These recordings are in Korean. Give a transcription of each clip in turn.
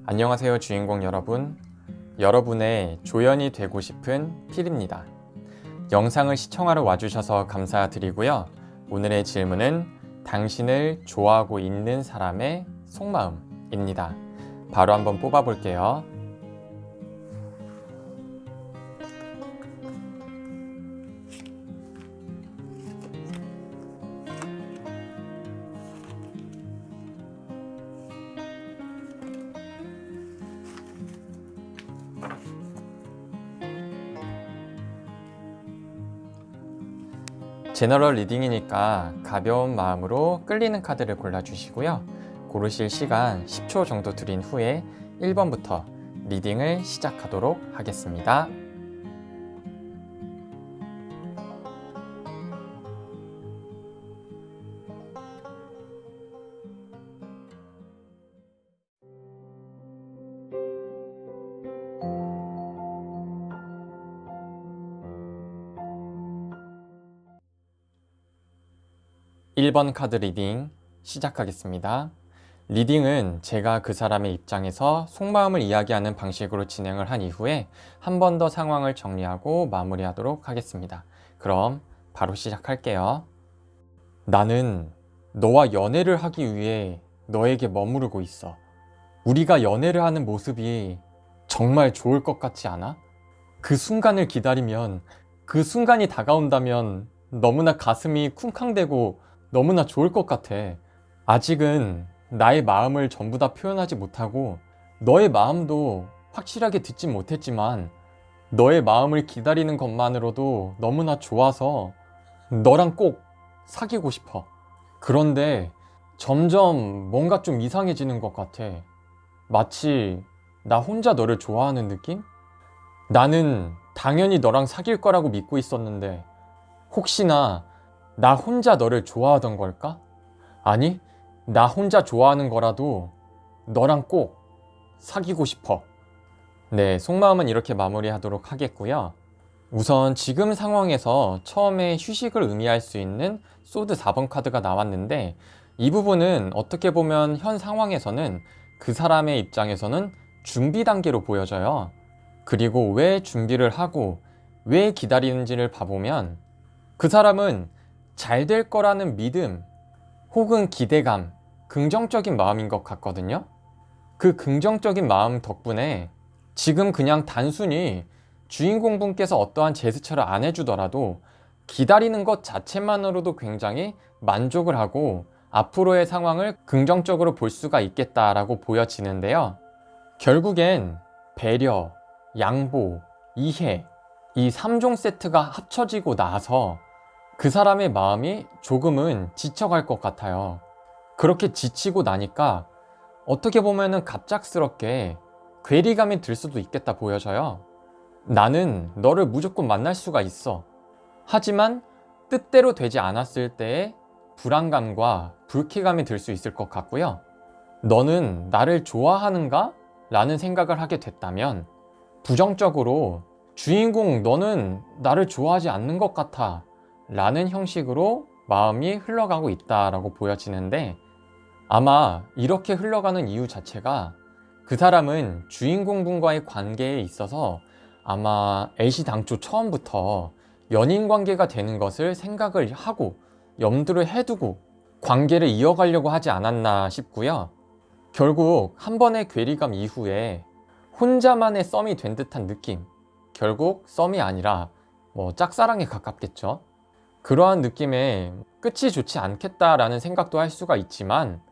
안녕하세요 주인공 여러분. 여러분의 조연이 되고 싶은 필입니다. 영상을 시청하러 와주셔서 감사드리고요. 오늘의 질문은 당신을 좋아하고 있는 사람의 속마음입니다. 바로 한번 뽑아볼게요. 제너럴 리딩이니까 가벼운 마음으로 끌리는 카드를 골라주시고요. 고르실 시간 10초 정도 드린 후에 1번부터 리딩을 시작하도록 하겠습니다. (1번) 카드 리딩 시작하겠습니다. 리딩은 제가 그 사람의 입장에서 속마음을 이야기하는 방식으로 진행을 한 이후에 한 번 더 상황을 정리하고 마무리하도록 하겠습니다. 그럼 바로 시작할게요. 나는 너와 연애를 하기 위해 너에게 머무르고 있어. 우리가 연애를 하는 모습이 정말 좋을 것 같지 않아? 그 순간을 기다리면, 그 순간이 다가온다면 너무나 가슴이 쿵쾅대고 너무나 좋을 것 같아. 아직은 나의 마음을 전부 다 표현하지 못하고 너의 마음도 확실하게 듣진 못했지만 너의 마음을 기다리는 것만으로도 너무나 좋아서 너랑 꼭 사귀고 싶어. 그런데 점점 뭔가 좀 이상해지는 것 같아. 마치 나 혼자 너를 좋아하는 느낌? 나는 당연히 너랑 사귈 거라고 믿고 있었는데 혹시나 나 혼자 너를 좋아하던 걸까? 아니, 나 혼자 좋아하는 거라도 너랑 꼭 사귀고 싶어. 네, 속마음은 이렇게 마무리하도록 하겠고요. 우선 지금 상황에서 처음에 휴식을 의미할 수 있는 소드 4번 카드가 나왔는데 이 부분은 어떻게 보면 현 상황에서는 그 사람의 입장에서는 준비 단계로 보여져요. 그리고 왜 준비를 하고 왜 기다리는지를 봐보면 그 사람은 잘 될 거라는 믿음 혹은 기대감, 긍정적인 마음인 것 같거든요. 그 긍정적인 마음 덕분에 지금 그냥 단순히 주인공분께서 어떠한 제스처를 안 해주더라도 기다리는 것 자체만으로도 굉장히 만족을 하고 앞으로의 상황을 긍정적으로 볼 수가 있겠다라고 보여지는데요. 결국엔 배려, 양보, 이해, 이 3종 세트가 합쳐지고 나서 그 사람의 마음이 조금은 지쳐갈 것 같아요. 그렇게 지치고 나니까 어떻게 보면은 갑작스럽게 괴리감이 들 수도 있겠다 보여져요. 나는 너를 무조건 만날 수가 있어. 하지만 뜻대로 되지 않았을 때의 불안감과 불쾌감이 들 수 있을 것 같고요. 너는 나를 좋아하는가? 라는 생각을 하게 됐다면 부정적으로 주인공 너는 나를 좋아하지 않는 것 같아 라는 형식으로 마음이 흘러가고 있다라고 보여지는데 아마 이렇게 흘러가는 이유 자체가 그 사람은 주인공분과의 관계에 있어서 아마 애시당초 처음부터 연인 관계가 되는 것을 생각을 하고 염두를 해두고 관계를 이어가려고 하지 않았나 싶고요. 결국 한 번의 괴리감 이후에 혼자만의 썸이 된 듯한 느낌, 결국 썸이 아니라 짝사랑에 가깝겠죠. 그러한 느낌에 끝이 좋지 않겠다라는 생각도 할 수가 있지만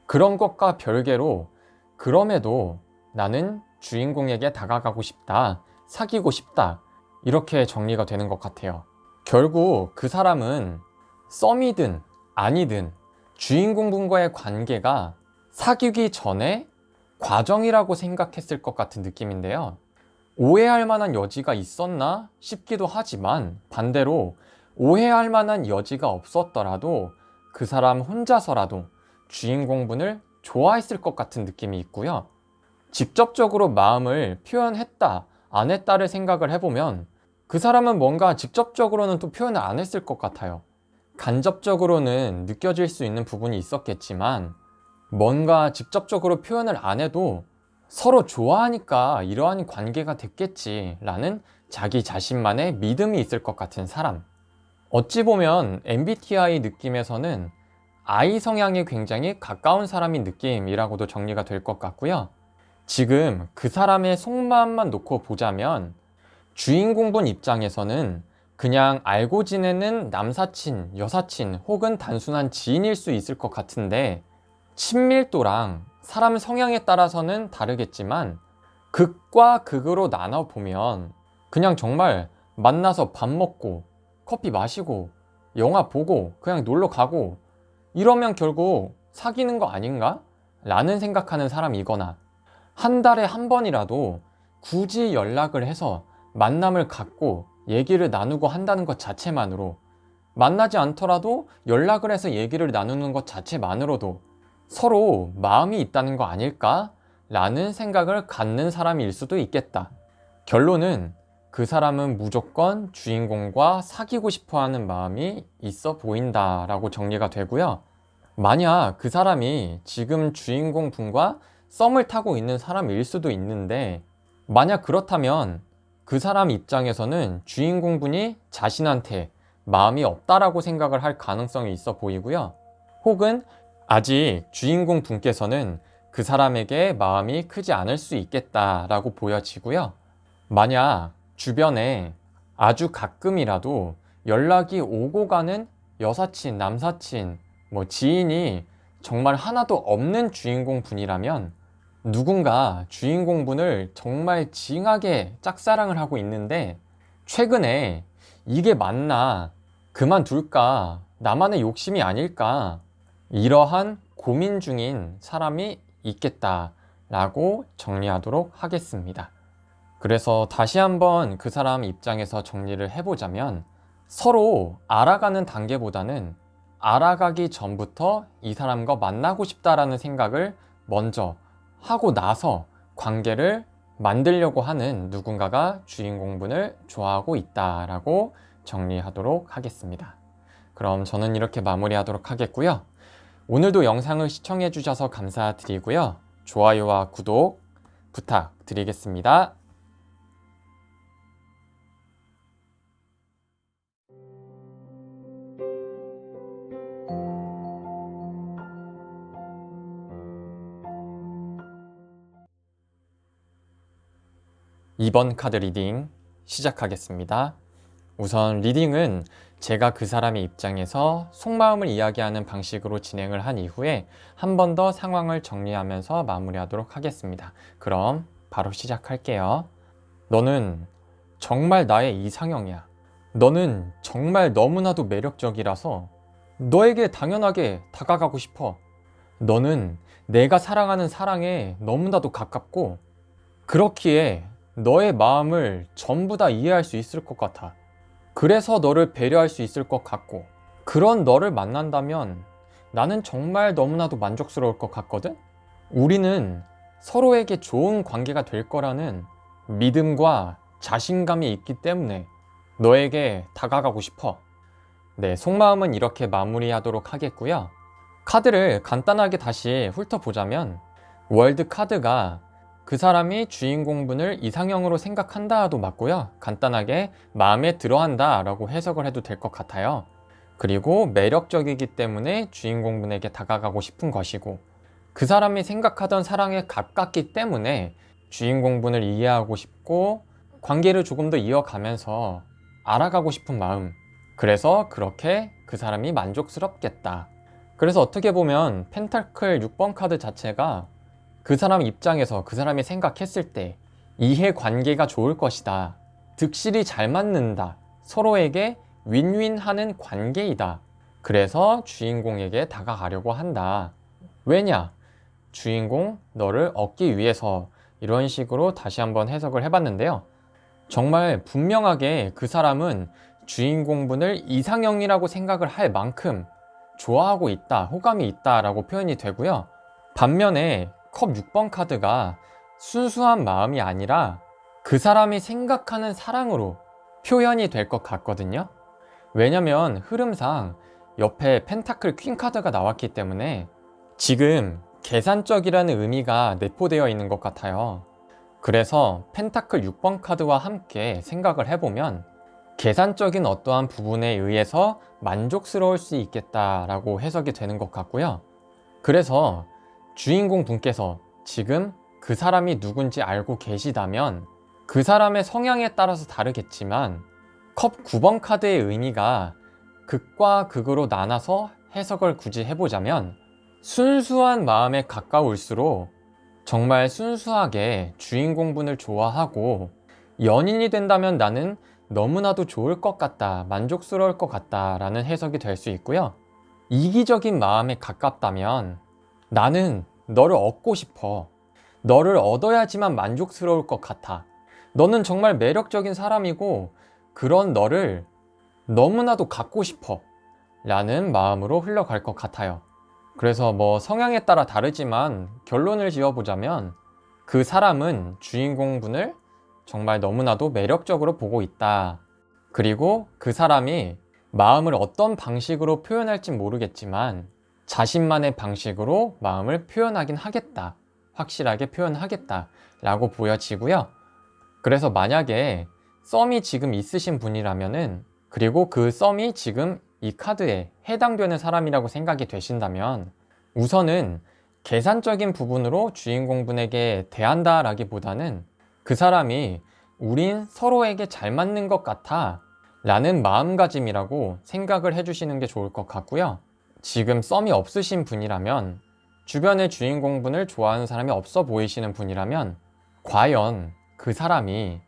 그런 것과 별개로 그럼에도 나는 주인공에게 다가가고 싶다, 사귀고 싶다 이렇게 정리가 되는 것 같아요. 결국 그 사람은 썸이든 아니든 주인공분과의 관계가 사귀기 전에 과정이라고 생각했을 것 같은 느낌인데요. 오해할 만한 여지가 있었나 싶기도 하지만 반대로 오해할 만한 여지가 없었더라도 그 사람 혼자서라도 주인공분을 좋아했을 것 같은 느낌이 있고요. 직접적으로 마음을 표현했다, 안 했다를 생각을 해보면 그 사람은 뭔가 직접적으로는 또 표현을 안 했을 것 같아요. 간접적으로는 느껴질 수 있는 부분이 있었겠지만 뭔가 직접적으로 표현을 안 해도 서로 좋아하니까 이러한 관계가 됐겠지 라는 자기 자신만의 믿음이 있을 것 같은 사람. 어찌 보면 MBTI 느낌에서는 I 성향에 굉장히 가까운 사람인 느낌이라고도 정리가 될 것 같고요. 지금 그 사람의 속마음만 놓고 보자면 주인공분 입장에서는 그냥 알고 지내는 남사친, 여사친 혹은 단순한 지인일 수 있을 것 같은데, 친밀도랑 사람 성향에 따라서는 다르겠지만 극과 극으로 나눠보면 그냥 정말 만나서 밥 먹고 커피 마시고 영화 보고 그냥 놀러 가고 이러면 결국 사귀는 거 아닌가? 라는 생각하는 사람이거나, 한 달에 한 번이라도 굳이 연락을 해서 만남을 갖고 얘기를 나누고 한다는 것 자체만으로, 만나지 않더라도 연락을 해서 얘기를 나누는 것 자체만으로도 서로 마음이 있다는 거 아닐까? 라는 생각을 갖는 사람일 수도 있겠다. 결론은 그 사람은 무조건 주인공과 사귀고 싶어 하는 마음이 있어 보인다 라고 정리가 되고요. 만약 그 사람이 지금 주인공 분과 썸을 타고 있는 사람일 수도 있는데, 만약 그렇다면 그 사람 입장에서는 주인공 분이 자신한테 마음이 없다라고 생각을 할 가능성이 있어 보이고요. 혹은 아직 주인공 분께서는 그 사람에게 마음이 크지 않을 수 있겠다라고 보여지고요. 만약 주변에 아주 가끔이라도 연락이 오고 가는 여사친, 남사친, 지인이 정말 하나도 없는 주인공 분이라면, 누군가 주인공 분을 정말 징하게 짝사랑을 하고 있는데 최근에 이게 맞나? 그만둘까? 나만의 욕심이 아닐까? 이러한 고민 중인 사람이 있겠다라고 정리하도록 하겠습니다. 그래서 다시 한번 그 사람 입장에서 정리를 해보자면, 서로 알아가는 단계보다는 알아가기 전부터 이 사람과 만나고 싶다라는 생각을 먼저 하고 나서 관계를 만들려고 하는 누군가가 주인공분을 좋아하고 있다라고 정리하도록 하겠습니다. 그럼 저는 이렇게 마무리하도록 하겠고요. 오늘도 영상을 시청해 주셔서 감사드리고요. 좋아요와 구독 부탁드리겠습니다. 이번 카드 리딩 시작하겠습니다. 우선 리딩은 제가 그 사람의 입장에서 속마음을 이야기하는 방식으로 진행을 한 이후에 한 번 더 상황을 정리하면서 마무리하도록 하겠습니다. 그럼 바로 시작할게요. 너는 정말 나의 이상형이야. 너는 정말 너무나도 매력적이라서 너에게 당연하게 다가가고 싶어. 너는 내가 사랑하는 사랑에 너무나도 가깝고, 그렇기에 너의 마음을 전부 다 이해할 수 있을 것 같아. 그래서 너를 배려할 수 있을 것 같고, 그런 너를 만난다면 나는 정말 너무나도 만족스러울 것 같거든? 우리는 서로에게 좋은 관계가 될 거라는 믿음과 자신감이 있기 때문에 너에게 다가가고 싶어. 네, 속마음은 이렇게 마무리하도록 하겠고요. 카드를 간단하게 다시 훑어보자면, 월드 카드가 그 사람이 주인공분을 이상형으로 생각한다도 맞고요. 간단하게 마음에 들어한다 라고 해석을 해도 될 것 같아요. 그리고 매력적이기 때문에 주인공분에게 다가가고 싶은 것이고, 그 사람이 생각하던 사랑에 가깝기 때문에 주인공분을 이해하고 싶고 관계를 조금 더 이어가면서 알아가고 싶은 마음, 그래서 그렇게 그 사람이 만족스럽겠다. 그래서 어떻게 보면 펜타클 6번 카드 자체가 그 사람 입장에서 그 사람이 생각했을 때 이해관계가 좋을 것이다, 득실이 잘 맞는다, 서로에게 윈윈하는 관계이다, 그래서 주인공에게 다가가려고 한다. 왜냐? 주인공 너를 얻기 위해서, 이런 식으로 다시 한번 해석을 해봤는데요. 정말 분명하게 그 사람은 주인공분을 이상형이라고 생각을 할 만큼 좋아하고 있다, 호감이 있다라고 표현이 되고요. 반면에 컵 6번 카드가 순수한 마음이 아니라 그 사람이 생각하는 사랑으로 표현이 될 것 같거든요. 왜냐면 흐름상 옆에 펜타클 퀸 카드가 나왔기 때문에 지금 계산적이라는 의미가 내포되어 있는 것 같아요. 그래서 펜타클 6번 카드와 함께 생각을 해보면 계산적인 어떠한 부분에 의해서 만족스러울 수 있겠다라고 해석이 되는 것 같고요. 그래서 주인공 분께서 지금 그 사람이 누군지 알고 계시다면 그 사람의 성향에 따라서 다르겠지만 컵 9번 카드의 의미가 극과 극으로 나눠서 해석을 굳이 해보자면 순수한 마음에 가까울수록 정말 순수하게 주인공분을 좋아하고 연인이 된다면 나는 너무나도 좋을 것 같다, 만족스러울 것 같다 라는 해석이 될 수 있고요. 이기적인 마음에 가깝다면 나는 너를 얻고 싶어. 너를 얻어야지만 만족스러울 것 같아. 너는 정말 매력적인 사람이고 그런 너를 너무나도 갖고 싶어 라는 마음으로 흘러갈 것 같아요. 그래서 성향에 따라 다르지만 결론을 지어보자면 그 사람은 주인공분을 정말 너무나도 매력적으로 보고 있다. 그리고 그 사람이 마음을 어떤 방식으로 표현할지 모르겠지만 자신만의 방식으로 마음을 표현하긴 하겠다. 확실하게 표현하겠다 라고 보여지고요. 그래서 만약에 썸이 지금 있으신 분이라면은 그리고 그 썸이 지금 이 카드에 해당되는 사람이라고 생각이 되신다면 우선은 계산적인 부분으로 주인공분에게 대한다라기보다는 그 사람이 우린 서로에게 잘 맞는 것 같아 라는 마음가짐이라고 생각을 해주시는 게 좋을 것 같고요. 지금 썸이 없으신 분이라면 주변에 주인공분을 좋아하는 사람이 없어 보이시는 분이라면 과연 그 사람이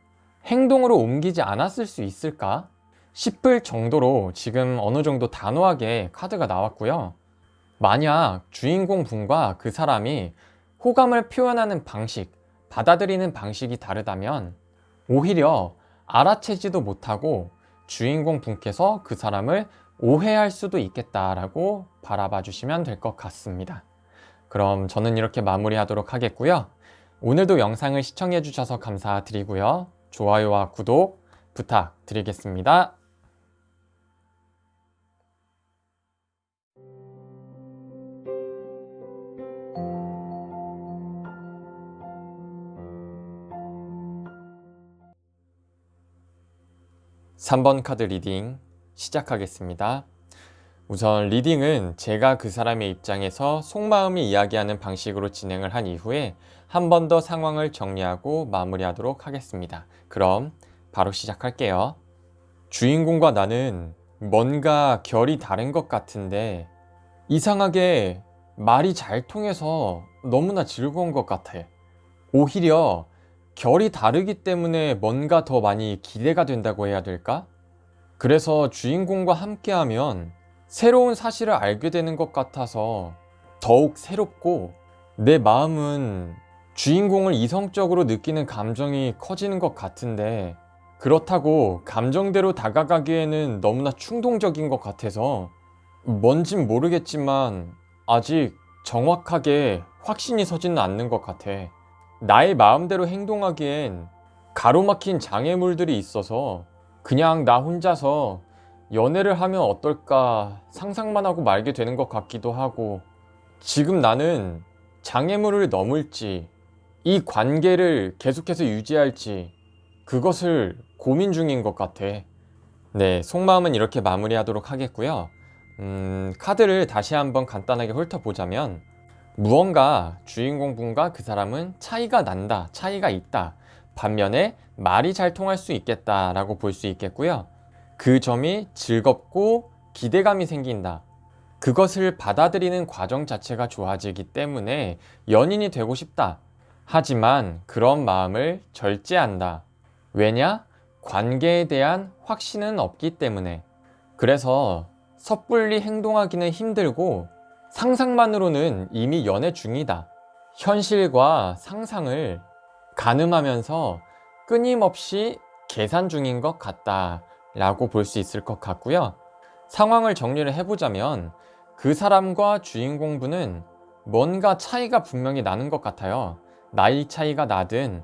행동으로 옮기지 않았을 수 있을까 싶을 정도로 지금 어느 정도 단호하게 카드가 나왔고요. 만약 주인공분과 그 사람이 호감을 표현하는 방식, 받아들이는 방식이 다르다면 오히려 알아채지도 못하고 주인공분께서 그 사람을 오해할 수도 있겠다라고 바라봐 주시면 될 것 같습니다. 그럼 저는 이렇게 마무리하도록 하겠고요. 오늘도 영상을 시청해 주셔서 감사드리고요. 좋아요와 구독 부탁드리겠습니다. (3번) 카드 리딩 시작하겠습니다. 우선 리딩은 제가 그 사람의 입장에서 속마음을 이야기하는 방식으로 진행을 한 이후에 한 번 더 상황을 정리하고 마무리하도록 하겠습니다. 그럼 바로 시작할게요. 주인공과 나는 뭔가 결이 다른 것 같은데 이상하게 말이 잘 통해서 너무나 즐거운 것 같아. 오히려 결이 다르기 때문에 뭔가 더 많이 기대가 된다고 해야 될까? 그래서 주인공과 함께하면 새로운 사실을 알게 되는 것 같아서 더욱 새롭고 내 마음은 주인공을 이성적으로 느끼는 감정이 커지는 것 같은데 그렇다고 감정대로 다가가기에는 너무나 충동적인 것 같아서 뭔진 모르겠지만 아직 정확하게 확신이 서지는 않는 것 같아. 나의 마음대로 행동하기엔 가로막힌 장애물들이 있어서 그냥 나 혼자서 연애를 하면 어떨까 상상만 하고 말게 되는 것 같기도 하고 지금 나는 장애물을 넘을지 이 관계를 계속해서 유지할지 그것을 고민 중인 것 같아. 네, 속마음은 이렇게 마무리하도록 하겠고요. 카드를 다시 한번 간단하게 훑어보자면 무언가 주인공분과 그 사람은 차이가 난다, 차이가 있다. 반면에 말이 잘 통할 수 있겠다 라고 볼 수 있겠고요. 그 점이 즐겁고 기대감이 생긴다. 그것을 받아들이는 과정 자체가 좋아지기 때문에 연인이 되고 싶다. 하지만 그런 마음을 절제한다. 왜냐? 관계에 대한 확신은 없기 때문에. 그래서 섣불리 행동하기는 힘들고 상상만으로는 이미 연애 중이다. 현실과 상상을 가늠하면서 끊임없이 계산 중인 것 같다 라고 볼 수 있을 것 같고요. 상황을 정리를 해보자면 그 사람과 주인공분은 뭔가 차이가 분명히 나는 것 같아요. 나이 차이가 나든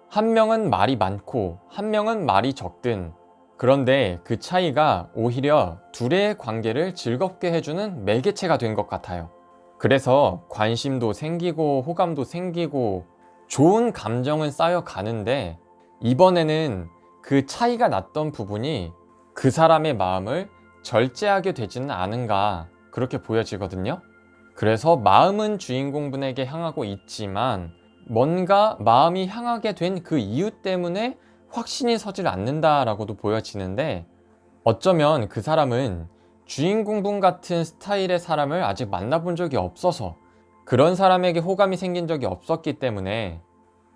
한 명은 말이 많고 한 명은 말이 적든 그런데 그 차이가 오히려 둘의 관계를 즐겁게 해주는 매개체가 된 것 같아요. 그래서 관심도 생기고 호감도 생기고 좋은 감정은 쌓여가는데, 이번에는 그 차이가 났던 부분이 그 사람의 마음을 절제하게 되지는 않은가, 그렇게 보여지거든요. 그래서 마음은 주인공분에게 향하고 있지만 뭔가 마음이 향하게 된 그 이유 때문에 확신이 서질 않는다라고도 보여지는데, 어쩌면 그 사람은 주인공분 같은 스타일의 사람을 아직 만나본 적이 없어서, 그런 사람에게 호감이 생긴 적이 없었기 때문에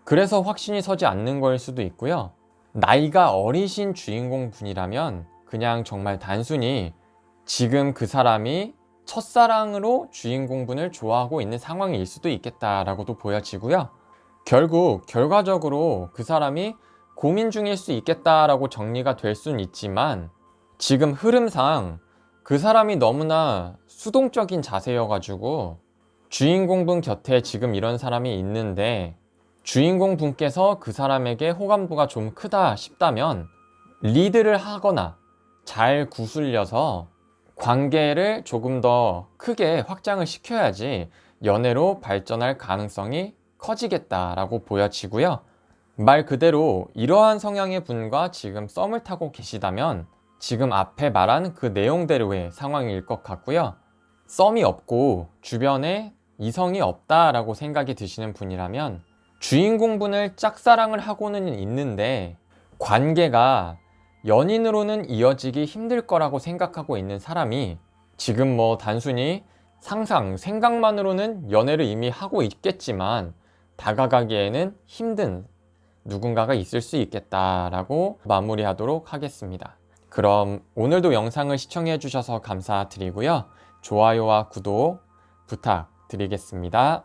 그래서 확신이 서지 않는 거일 수도 있고요. 나이가 어리신 주인공분이라면 그냥 정말 단순히 지금 그 사람이 첫사랑으로 주인공분을 좋아하고 있는 상황일 수도 있겠다라고도 보여지고요. 결국 결과적으로 그 사람이 고민 중일 수 있겠다라고 정리가 될 수는 있지만, 지금 흐름상 그 사람이 너무나 수동적인 자세여가지고 주인공분 곁에 지금 이런 사람이 있는데 주인공분께서 그 사람에게 호감도가 좀 크다 싶다면 리드를 하거나 잘 구슬려서 관계를 조금 더 크게 확장을 시켜야지 연애로 발전할 가능성이 커지겠다라고 보여지고요. 말 그대로 이러한 성향의 분과 지금 썸을 타고 계시다면 지금 앞에 말한 그 내용대로의 상황일 것 같고요. 썸이 없고 주변에 이성이 없다라고 생각이 드시는 분이라면 주인공분을 짝사랑을 하고는 있는데 관계가 연인으로는 이어지기 힘들 거라고 생각하고 있는 사람이 지금 뭐 단순히 생각만으로는 연애를 이미 하고 있겠지만 다가가기에는 힘든 누군가가 있을 수 있겠다라고 마무리하도록 하겠습니다. 그럼 오늘도 영상을 시청해 주셔서 감사드리고요. 좋아요와 구독 부탁드리겠습니다.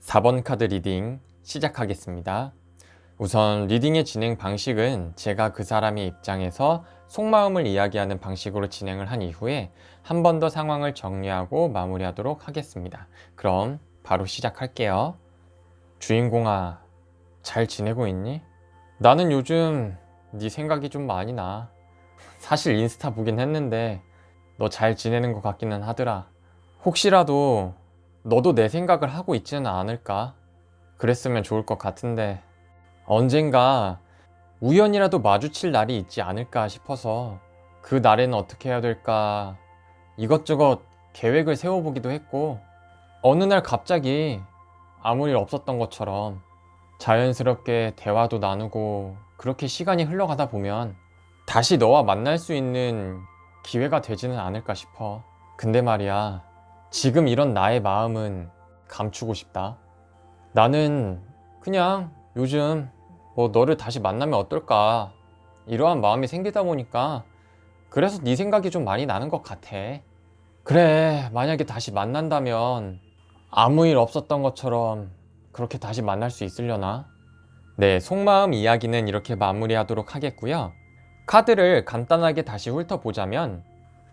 (4번) 카드 리딩 시작하겠습니다. 우선 리딩의 진행 방식은 제가 그 사람의 입장에서 속마음을 이야기하는 방식으로 진행을 한 이후에 한 번 더 상황을 정리하고 마무리하도록 하겠습니다. 그럼 바로 시작할게요. 주인공아, 잘 지내고 있니? 나는 요즘 네 생각이 좀 많이 나. 사실 인스타 보긴 했는데 너 잘 지내는 것 같기는 하더라. 혹시라도 너도 내 생각을 하고 있지는 않을까? 그랬으면 좋을 것 같은데 언젠가 우연이라도 마주칠 날이 있지 않을까 싶어서 그 날에는 어떻게 해야 될까 이것저것 계획을 세워보기도 했고, 어느 날 갑자기 아무 일 없었던 것처럼 자연스럽게 대화도 나누고 그렇게 시간이 흘러가다 보면 다시 너와 만날 수 있는 기회가 되지는 않을까 싶어. 근데 말이야, 지금 이런 나의 마음은 감추고 싶다. 나는 그냥 요즘 뭐 너를 다시 만나면 어떨까 이러한 마음이 생기다 보니까 그래서 네 생각이 좀 많이 나는 것 같아. 그래, 만약에 다시 만난다면 아무 일 없었던 것처럼 그렇게 다시 만날 수 있으려나? 네, 속마음 이야기는 이렇게 마무리하도록 하겠고요. 카드를 간단하게 다시 훑어보자면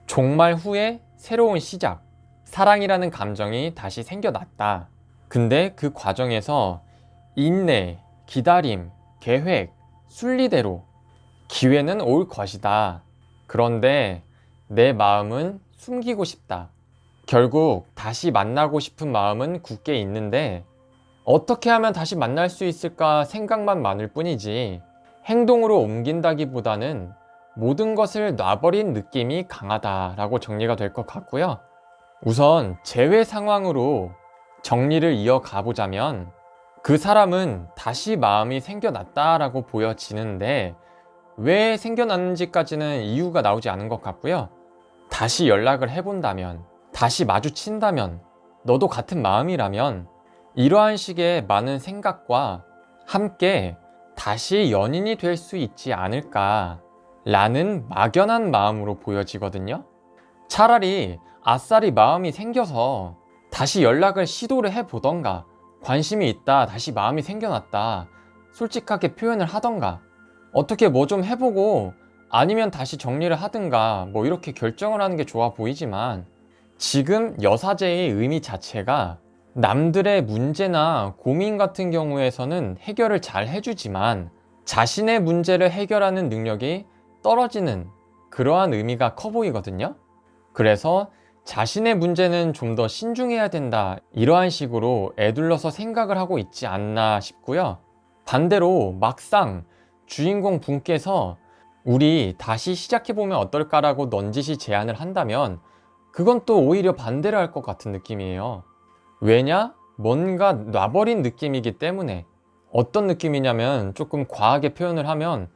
종말 후에 새로운 시작, 사랑이라는 감정이 다시 생겨났다. 근데 그 과정에서 인내, 기다림, 계획, 순리대로 기회는 올 것이다. 그런데 내 마음은 숨기고 싶다. 결국 다시 만나고 싶은 마음은 굳게 있는데 어떻게 하면 다시 만날 수 있을까 생각만 많을 뿐이지 행동으로 옮긴다기보다는 모든 것을 놔버린 느낌이 강하다라고 정리가 될 것 같고요. 우선 재회 상황으로 정리를 이어가 보자면 그 사람은 다시 마음이 생겨났다라고 보여지는데 왜 생겨났는지까지는 이유가 나오지 않은 것 같고요. 다시 연락을 해본다면, 다시 마주친다면, 너도 같은 마음이라면 이러한 식의 많은 생각과 함께 다시 연인이 될 수 있지 않을까 라는 막연한 마음으로 보여지거든요. 차라리 아싸리 마음이 생겨서 다시 연락을 시도를 해보던가, 관심이 있다, 다시 마음이 생겨났다 솔직하게 표현을 하던가, 어떻게 뭐 좀 해보고 아니면 다시 정리를 하든가 뭐 이렇게 결정을 하는 게 좋아 보이지만 지금 여사제의 의미 자체가 남들의 문제나 고민 같은 경우에서는 해결을 잘 해주지만 자신의 문제를 해결하는 능력이 떨어지는 그러한 의미가 커 보이거든요. 그래서 자신의 문제는 좀 더 신중해야 된다, 이러한 식으로 에둘러서 생각을 하고 있지 않나 싶고요. 반대로 막상 주인공 분께서 우리 다시 시작해보면 어떨까라고 넌지시 제안을 한다면 그건 또 오히려 반대를 할 것 같은 느낌이에요. 왜냐? 뭔가 놔버린 느낌이기 때문에. 어떤 느낌이냐면, 조금 과하게 표현을 하면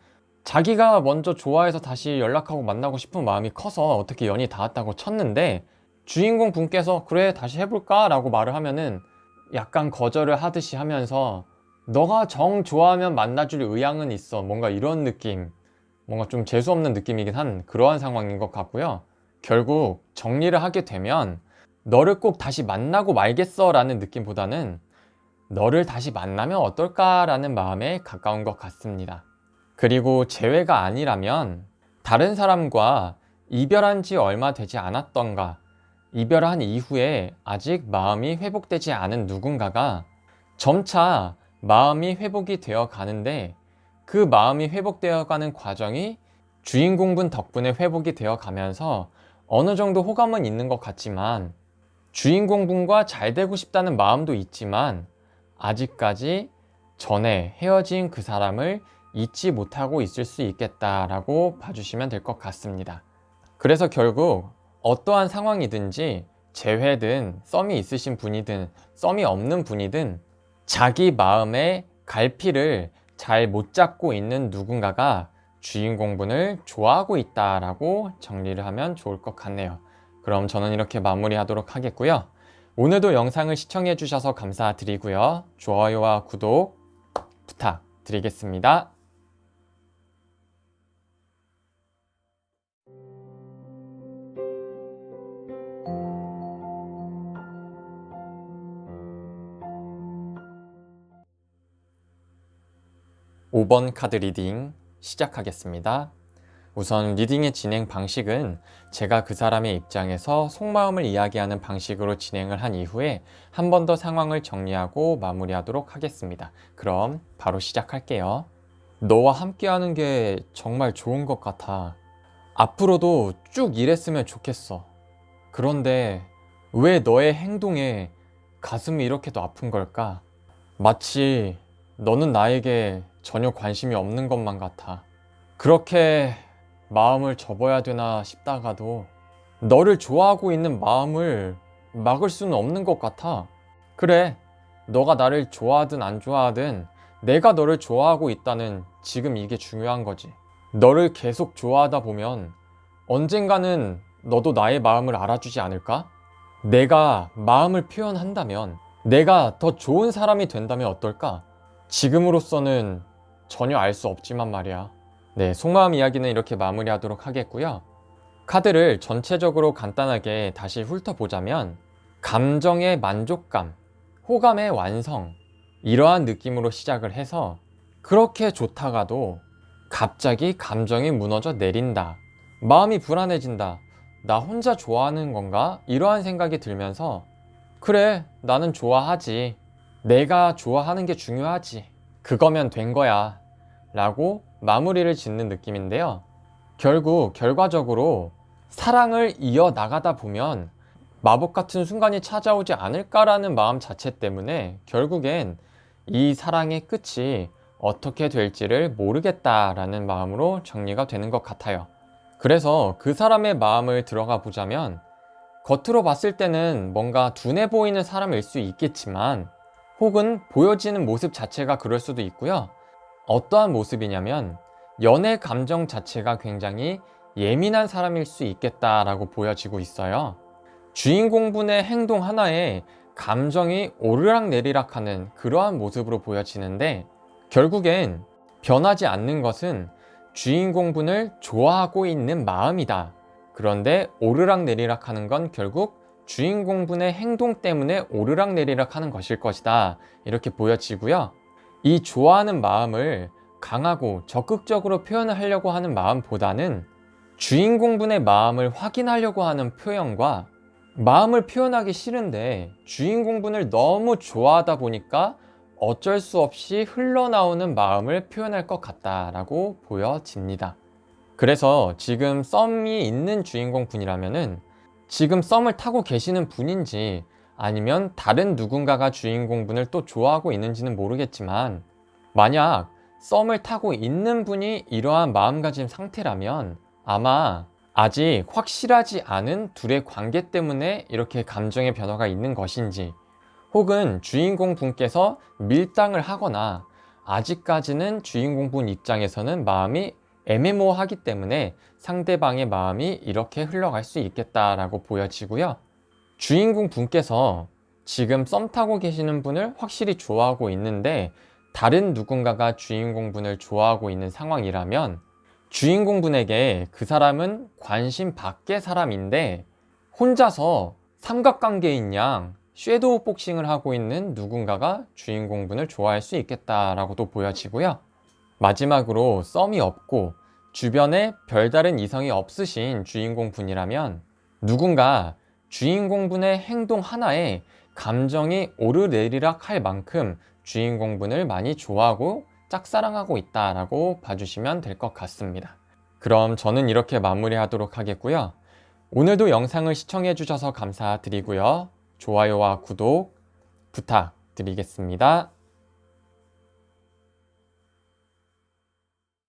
자기가 먼저 좋아해서 다시 연락하고 만나고 싶은 마음이 커서 어떻게 연이 닿았다고 쳤는데, 주인공 분께서 그래 다시 해볼까? 라고 말을 하면은 약간 거절을 하듯이 하면서 너가 정 좋아하면 만나줄 의향은 있어, 뭔가 이런 느낌, 뭔가 좀 재수없는 느낌이긴 한 그러한 상황인 것 같고요. 결국 정리를 하게 되면 너를 꼭 다시 만나고 말겠어 라는 느낌보다는 너를 다시 만나면 어떨까 라는 마음에 가까운 것 같습니다. 그리고 재회가 아니라면 다른 사람과 이별한 지 얼마 되지 않았던가, 이별한 이후에 아직 마음이 회복되지 않은 누군가가 점차 마음이 회복이 되어 가는데, 그 마음이 회복되어 가는 과정이 주인공분 덕분에 회복이 되어 가면서 어느 정도 호감은 있는 것 같지만, 주인공분과 잘 되고 싶다는 마음도 있지만 아직까지 전에 헤어진 그 사람을 잊지 못하고 있을 수 있겠다라고 봐주시면 될 것 같습니다. 그래서 결국 어떠한 상황이든지, 재회든 썸이 있으신 분이든 썸이 없는 분이든 자기 마음의 갈피를 잘 못 잡고 있는 누군가가 주인공분을 좋아하고 있다라고 정리를 하면 좋을 것 같네요. 그럼 저는 이렇게 마무리하도록 하겠고요. 오늘도 영상을 시청해 주셔서 감사드리고요. 좋아요와 구독 부탁드리겠습니다. 5번 카드 리딩 시작하겠습니다. 우선 리딩의 진행 방식은 제가 그 사람의 입장에서 속마음을 이야기하는 방식으로 진행을 한 이후에 한 번 더 상황을 정리하고 마무리하도록 하겠습니다. 그럼 바로 시작할게요. 너와 함께하는 게 정말 좋은 것 같아. 앞으로도 쭉 이랬으면 좋겠어. 그런데 왜 너의 행동에 가슴이 이렇게도 아픈 걸까? 마치 너는 나에게 전혀 관심이 없는 것만 같아. 그렇게 마음을 접어야 되나 싶다가도 너를 좋아하고 있는 마음을 막을 수는 없는 것 같아. 그래, 너가 나를 좋아하든 안 좋아하든 내가 너를 좋아하고 있다는 지금 이게 중요한 거지. 너를 계속 좋아하다 보면 언젠가는 너도 나의 마음을 알아주지 않을까? 내가 마음을 표현한다면, 내가 더 좋은 사람이 된다면 어떨까? 지금으로서는 전혀 알 수 없지만 말이야. 네, 속마음 이야기는 이렇게 마무리하도록 하겠고요. 카드를 전체적으로 간단하게 다시 훑어보자면, 감정의 만족감, 호감의 완성, 이러한 느낌으로 시작을 해서 그렇게 좋다가도 갑자기 감정이 무너져 내린다, 마음이 불안해진다, 나 혼자 좋아하는 건가? 이러한 생각이 들면서 그래, 나는 좋아하지, 내가 좋아하는 게 중요하지, 그거면 된 거야 라고 마무리를 짓는 느낌인데요. 결국 결과적으로 사랑을 이어나가다 보면 마법 같은 순간이 찾아오지 않을까라는 마음 자체 때문에 결국엔 이 사랑의 끝이 어떻게 될지를 모르겠다라는 마음으로 정리가 되는 것 같아요. 그래서 그 사람의 마음을 들어가 보자면, 겉으로 봤을 때는 뭔가 둔해 보이는 사람일 수 있겠지만, 혹은 보여지는 모습 자체가 그럴 수도 있고요. 어떠한 모습이냐면 연애 감정 자체가 굉장히 예민한 사람일 수 있겠다라고 보여지고 있어요. 주인공분의 행동 하나에 감정이 오르락내리락 하는 그러한 모습으로 보여지는데, 결국엔 변하지 않는 것은 주인공분을 좋아하고 있는 마음이다. 그런데 오르락내리락 하는 건 결국 주인공분의 행동 때문에 오르락내리락 하는 것일 것이다, 이렇게 보여지고요. 이 좋아하는 마음을 강하고 적극적으로 표현을 하려고 하는 마음보다는 주인공분의 마음을 확인하려고 하는 표현과 마음을 표현하기 싫은데 주인공분을 너무 좋아하다 보니까 어쩔 수 없이 흘러나오는 마음을 표현할 것 같다라고 보여집니다. 그래서 지금 썸이 있는 주인공 분이라면은 지금 썸을 타고 계시는 분인지 아니면 다른 누군가가 주인공 분을 또 좋아하고 있는지는 모르겠지만, 만약 썸을 타고 있는 분이 이러한 마음가짐 상태라면 아마 아직 확실하지 않은 둘의 관계 때문에 이렇게 감정의 변화가 있는 것인지, 혹은 주인공 분께서 밀당을 하거나 아직까지는 주인공 분 입장에서는 마음이 애매모호하기 때문에 상대방의 마음이 이렇게 흘러갈 수 있겠다라고 보여지고요. 주인공 분께서 지금 썸 타고 계시는 분을 확실히 좋아하고 있는데 다른 누군가가 주인공 분을 좋아하고 있는 상황이라면 주인공 분에게 그 사람은 관심 밖의 사람인데 혼자서 삼각관계인 양 섀도우 복싱을 하고 있는 누군가가 주인공 분을 좋아할 수 있겠다라고도 보여지고요. 마지막으로 썸이 없고 주변에 별다른 이성이 없으신 주인공 분이라면 누군가 주인공 분의 행동 하나에 감정이 오르내리락 할 만큼 주인공 분을 많이 좋아하고 짝사랑하고 있다라고 봐주시면 될 것 같습니다. 그럼 저는 이렇게 마무리하도록 하겠고요. 오늘도 영상을 시청해 주셔서 감사드리고요. 좋아요와 구독 부탁드리겠습니다.